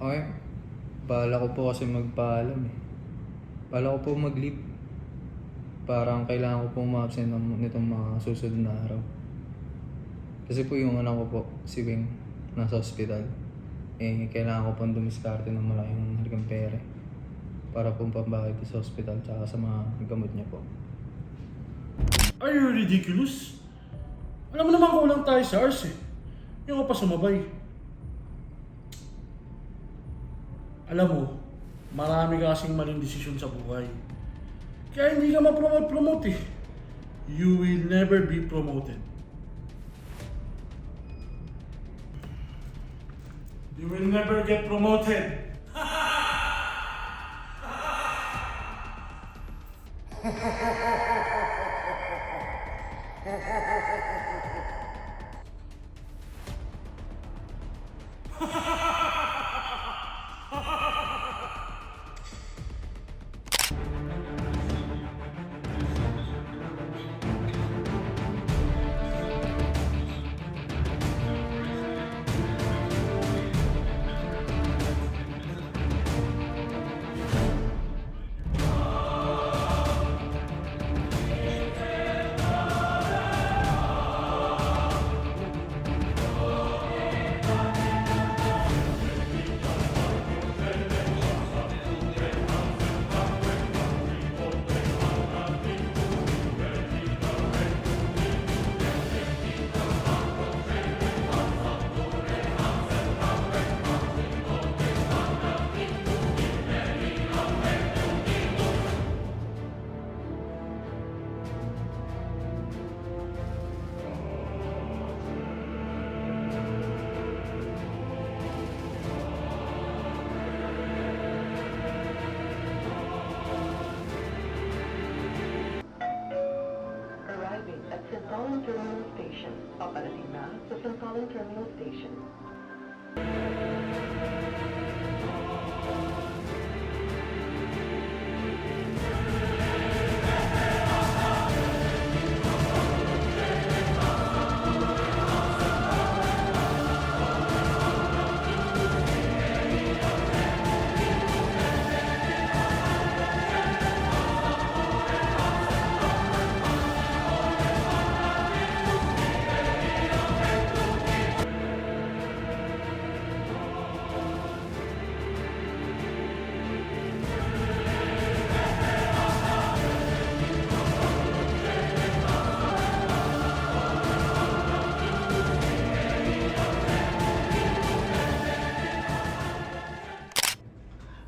Okay. Bala ko po kasi magpaalam eh. Bala ko po mag-leave. Parang kailangan ko po ma-absent nitong mga susunod na araw. Kasi po yung anak ko po, si Wing, nasa ospital. Kailangan ko pong dumiskarte ng malaking halagang pera para pong pambayad sa ospital tsaka sa mga gamot niya po. Are you ridiculous? Alam mo naman kulang tayo sa Ars eh. Yung ka pa sumabay. Alam mo, marami kasing maling desisyon sa buhay. Kaya hindi ka ma-promote eh. You will never be promoted. You will never get promoted. Arriving at St. Colin Terminal Station. Paparating na sa St. Colin Terminal Station.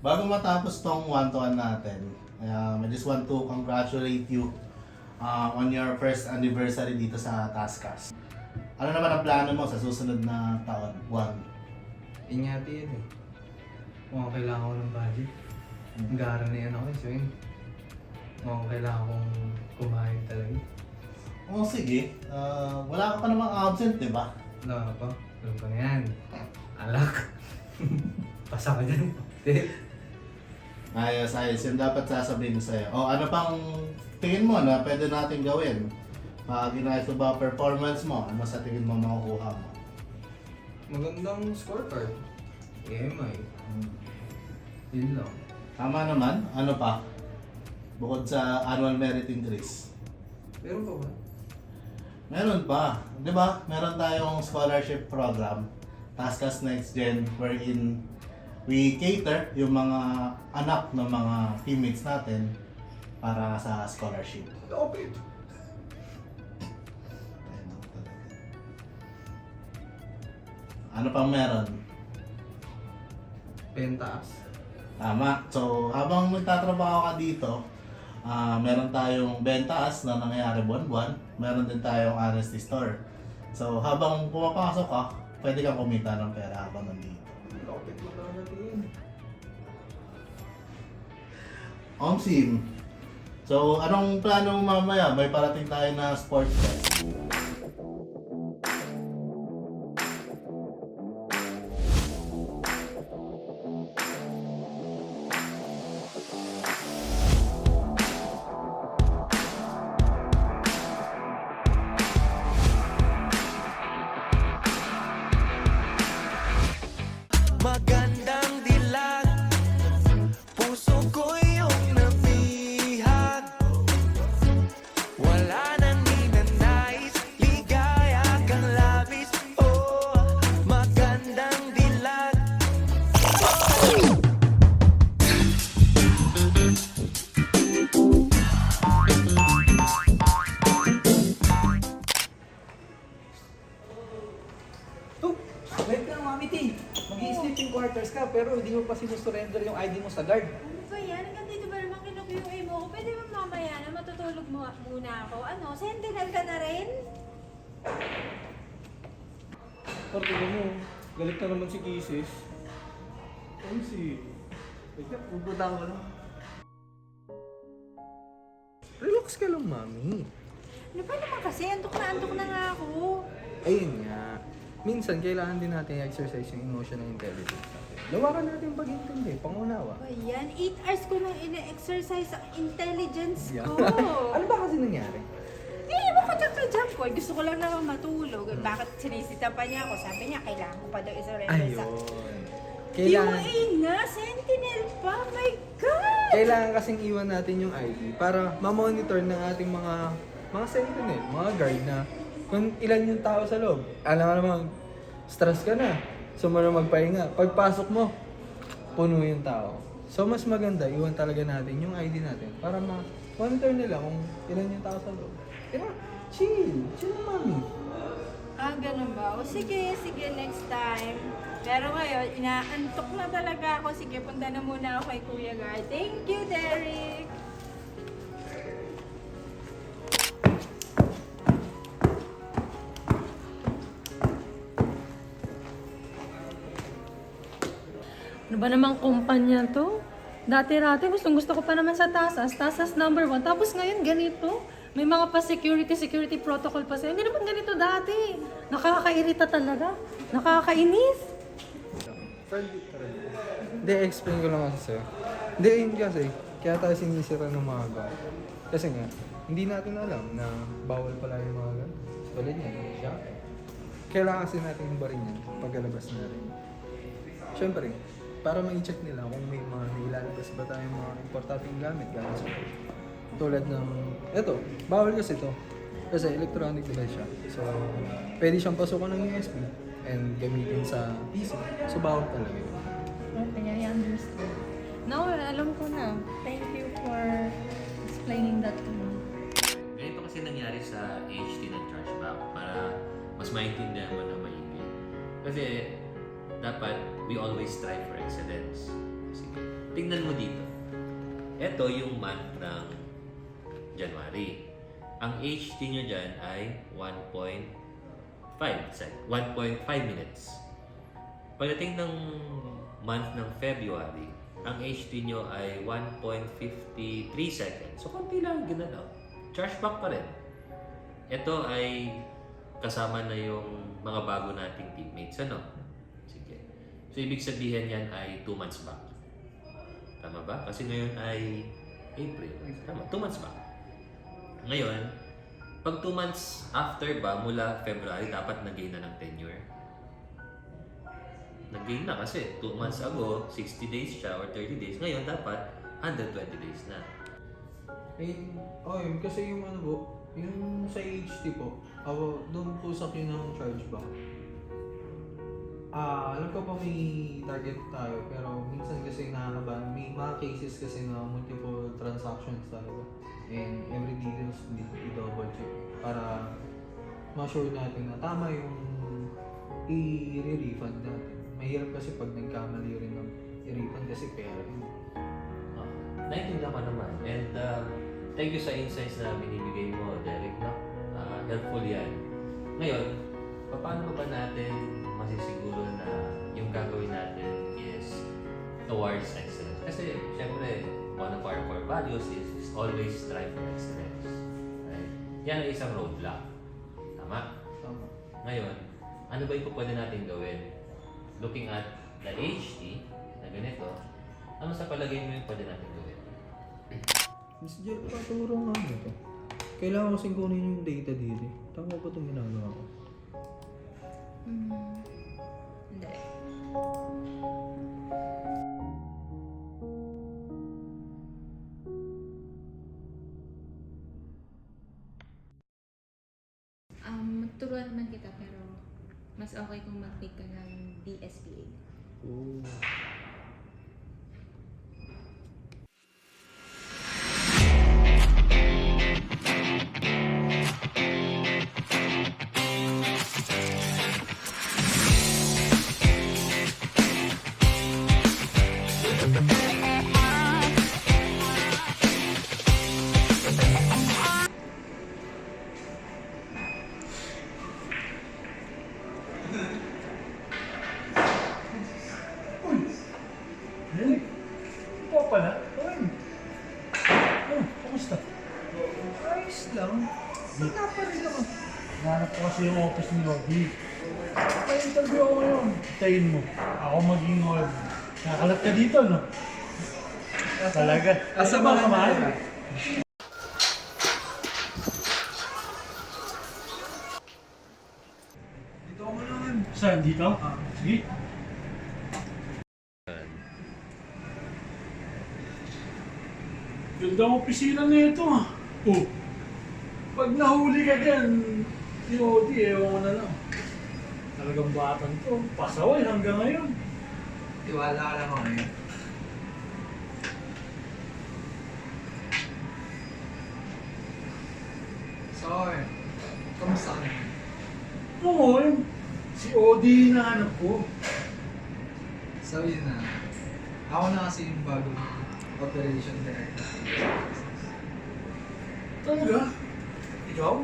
Bago matapos tong one-to-one natin, I just want to congratulate you on your first anniversary dito sa Taskas. Ano naman ang plano mo sa susunod na taon, buwan? Inyati yan eh. Mukhang kailangan ko ng budget. Ang gara na yan ako eh, Swing. Mukhang kailangan kong kumain talaga. Oh, sige. Wala ka pa namang absent, di ba? Wala ka pa. Alam ko na yan. Alak. Pasa ka dyan. Ayos. Yung dapat sasabihin ko sa'yo. Oh, ano pang tingin mo na pwede natin gawin? Ginayos ba performance mo? Ano sa tingin mo makukuha mo? Magandang scorecard. EMI. Yun lang. Tama naman. Ano pa? Bukod sa annual merit increase. Meron pa ba? Meron pa. Di ba? Meron tayong scholarship program, Taskas Next Gen, wherein we cater yung mga anak ng mga teammates natin para sa scholarship. Kapit. Ano pang meron? Pentaas. Tama. So, habang nagtatrabaho ka dito, meron tayong bentaas na nangyayari buwan-buwan. Meron din tayong honesty store. So, habang pumapasok ka, pwede kang kumita ng pera habang nandito. Kapit mo talaga natin. Omsim. So, anong plano mo mamaya? May parating tayo na sports fest. Magandang Oh, wait lang, Mami T. Mag-i-sleeping quarters ka, pero hindi mo pa sinusurrender yung ID mo sa guard. Ano ba yan? Hanggang dito ba naman kinukuha mo ko? Pwede ba mamaya na matutulog mo muna ako? Ano, sentinel ka na rin? Parte mo, galit na naman si Kisses. Ay si... Wait lang, pupunta ko lang. Relax ka lang, Mami. Ano ba naman kasi? Antok na nga ako. Ayun nga. Minsan, kailangan din natin i-exercise yung emotional intelligence natin. Lawakan natin yung pag-intindi, pangunawa. Ba yan? 8 hours ko nang ine-exercise ang intelligence Yeah. ko. Ano ba kasi nangyari? Eh, bakit ka-jump ko? Gusto ko lang naman matulog. Bakit sinisita pa niya ako? Sabi niya, kailangan ko pa daw i-surrender sa... Kailangan, QA na! Sentinel pa! My God! kailangan kasing iwan natin yung ID para ma-monitor ng ating mga sentinel, mga guard na kung ilan yung tao sa loob. Alam mo naman, stress ka na. So, magpahinga. Pagpasok mo, puno yung tao. So, mas maganda, iwan talaga natin yung ID natin para ma-monitor nila kung ilan yung tao sa loob. Pero, chill. Chill na, Mami. Ah, ganun ba? O sige, next time. Pero ngayon, inaantok na talaga ako. Sige, punta na muna ako kay Kuya Guard. Thank you, Derek! Ano ba namang kumpanya to? Dati-dati, gustong-gusto ko pa naman sa Tasas. Tasas number 1. Tapos ngayon, ganito. May mga security protocol pa sa'yo. Hindi naman ganito dati. Nakakairita talaga. Nakakainis. Hindi, explain ko lang kasi sa'yo. Hindi, yun kasi. Kaya tayo sinisira ng mga guard. Kasi nga, hindi natin alam na bawal pala yung mga guard. Tulad yan, siya. Kailangan kasi natin yung barin yan pagkalabas natin. Siyempre, para ma-check nila kung may mga nailalabas ba tayong mga importanteng gamit sa tulad ng, eto, bawal kasi ito. Kasi electronic device siya. So, pwede siyang pasukan ng USB and gamitin sa PC. So, bawal talaga yun. Okay, I understand. Now, alam ko na. Thank you for explaining that to me. Ganito kasi nangyari sa HT ng chargeback para mas maintindihan mo na maigi. Kasi dapat we always strive for excellence. Sige, tingnan mo dito. Ito yung month ng January. Ang HT nyo dyan ay 1.5 minutes. Pagdating ng month ng February, ang HT nyo ay 1.53 seconds. So, konti lang ginalaw. Chargeback pa rin. Ito ay kasama na yung mga bago nating teammates. Ano? Sige. So, ibig sabihin yan ay 2 months back. Tama ba? Kasi ngayon ay April. Tama, 2 months back. Ngayon, pag 2 months after ba, mula February, dapat nag-gain na ng tenure. Nag-gain na kasi 2 months ago, 60 days siya or 30 days. Ngayon, dapat 120 days na. Yun, kasi yung ano po, yung sa HT po, doon po sa ng chargeback. Alam ko pa may target tayo, pero minsan kasi nakakabahan. May mga cases kasi na multiple transactions talaga. And every details i-double check para ma-sure natin na tama yung i-refund natin. Mahirap kasi pag nagkamali rin ng i-refund kasi pera rin. Naintindihan ko naman. And thank you sa insights na binibigay mo, Derek. No? Helpful yan. Ngayon, paano ba natin masisiguro na yung gagawin natin is towards excellence? Kasi, syempre, one of our core values is always strive for excellence. Right? Yan ay isang roadblock. Tama? Tama. Ngayon, ano ba yung pwede natin gawin? Looking at the HT na ganito, ano sa palagay mo yung pwede natin gawin? Miss Jer, paturo nga nito. Kailangan kasing kunin yung data dito. Tama ba itong ginagawa ko? Hindi. Turuan naman kita pero mas okay kung mag-take ka ng DSPA. Oo. Hey, ito pala. Ay. Oh, kamusta? Ayos lang. Wala pa rin naman. Hanap ko kasi yung office ni Lobby. Pa-interview ako ngayon. Tayin mo. Ako maging hold. Nakalat ka dito, no? Talaga. Asamahan Samahan. kita. Dito ako naman. Saan? Dito? Sige. Ganda ang opisina na ito, ah. Oh. Pag nahuli ka dyan, yung OD, ewan mo na lang. Talagang batang to. Pasaway hanggang ngayon. Tiwala ka lang ako ngayon. So, kamusta ka naman? Oo, yun. Si OD na hanap ko. So yun na. Ako na kasi yung bagong operation director. Talaga? Ikaw?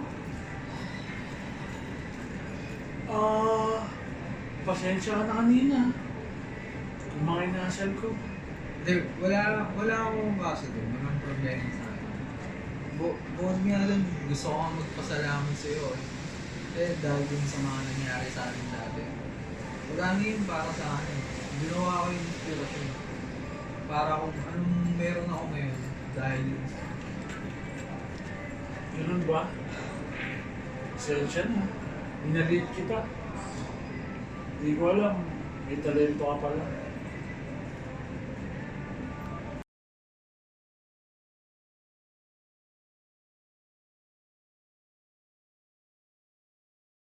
Pasensya ka na kanina. Kung mga inasal ko. Hindi, wala akong kaso doon. Walang problema sa akin. Bukod nga lang, gusto ko nga magpasalamat sa iyo. Eh, dahil din sa mga nangyari sa akin dati. Wala na yun para sa akin. Ginawa ko yung inspirasyon. Para kung anong meron ako ngayon dahil yun. Ganun ba? Pasensya na. Inalit kita. Hindi ko alam. May talento ka pala.